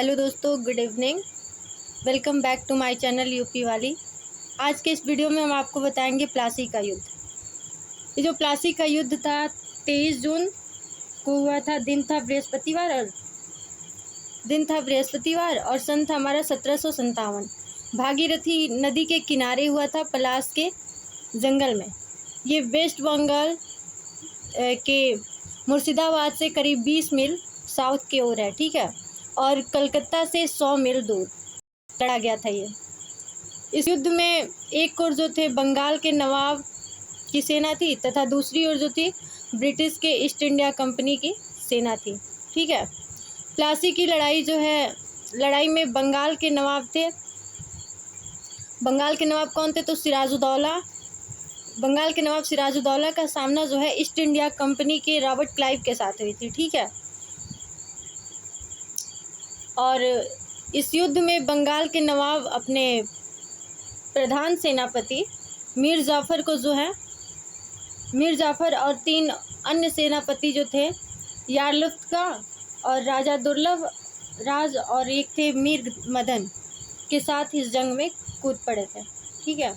Hello दोस्तों, good evening. Welcome back to my channel UP वाली। आज के इस वीडियो में हम आपको बताएंगे प्लासी का युद्ध। ये जो प्लासी का युद्ध था 23 जून को हुआ था। दिन था बृहस्पतिवार और सन था हमारा 1757। भागीरथी नदी के किनारे हुआ था, पलास के जंगल में। ये वेस्ट बंगाल के मुर्शिदाबाद से करीब 20 मील साउथ की ओर है, ठीक है। और कलकत्ता से 100 मील दूर लड़ा गया था ये। इस युद्ध में एक ओर जो थे बंगाल के नवाब की सेना थी तथा दूसरी ओर जो थी ब्रिटिश के ईस्ट इंडिया कंपनी की सेना थी, ठीक है। प्लासी की लड़ाई जो है, लड़ाई में बंगाल के नवाब थे। बंगाल के नवाब कौन थे? तो सिराजुद्दौला। बंगाल के नवाब सिराजुद्दौला का सामना जो है ईस्ट इंडिया कंपनी के रॉबर्ट क्लाइव के साथ हुई थी, ठीक है। और इस युद्ध में बंगाल के नवाब अपने प्रधान सेनापति मीर जाफ़र को जो है, मीर जाफ़र और 3 अन्य सेनापति जो थे यारलुफ्त का और राजा दुर्लभ राज और एक थे मीर मदन के साथ इस जंग में कूद पड़े थे, ठीक है।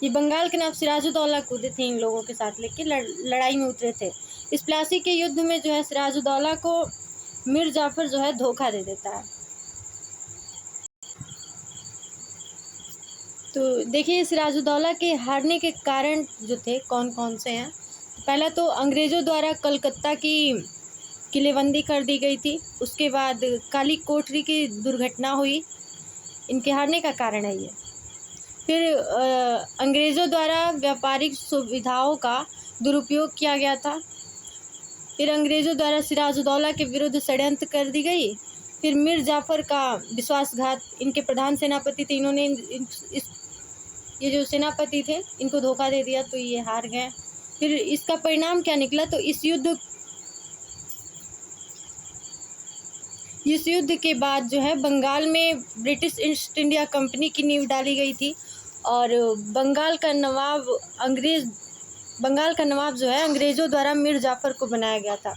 ये बंगाल के नवाब सिराजुद्दौला कूदे थे इन लोगों के साथ, लेके लड़ाई में उतरे थे। इस प्लासी के युद्ध में जो है सिराजुद्दौला को मीर जाफ़र जो है धोखा दे देता है। तो देखिए सिराजुद्दौला के हारने के कारण जो थे कौन कौन से हैं। पहला तो अंग्रेज़ों द्वारा कलकत्ता की किलेबंदी कर दी गई थी। उसके बाद काली कोठरी की दुर्घटना हुई, इनके हारने का कारण है ये। फिर अंग्रेज़ों द्वारा व्यापारिक सुविधाओं का दुरुपयोग किया गया था। फिर अंग्रेज़ों द्वारा सिराजुद्दौला के विरुद्ध षड्यंत्र कर दी गई। फिर मीर जाफ़र का विश्वासघात, इनके प्रधान सेनापति थे, इन्होंने ये जो सेनापति थे इनको धोखा दे दिया, तो ये हार गए। फिर इसका परिणाम क्या निकला? तो इस युद्ध के बाद जो है बंगाल में ब्रिटिश ईस्ट इंडिया कंपनी की नींव डाली गई थी। और बंगाल का नवाब जो है अंग्रेज़ों द्वारा मीर जाफ़र को बनाया गया था,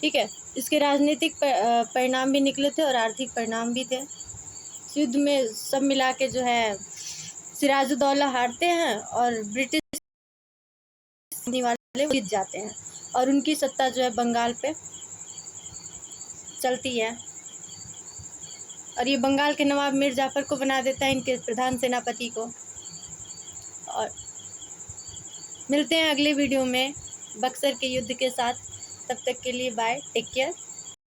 ठीक है। इसके राजनीतिक परिणाम भी निकले थे और आर्थिक परिणाम भी थे। इस युद्ध में सब मिला के जो है सिराजुद्दौला हारते हैं और ब्रिटिश वाले जीत जाते हैं और उनकी सत्ता जो है बंगाल पे चलती है। और ये बंगाल के नवाब मीर जाफ़र को बना देता है इनके प्रधान सेनापति को। और मिलते हैं अगले वीडियो में बक्सर के युद्ध के साथ। तब तक के लिए बाय, टेक केयर।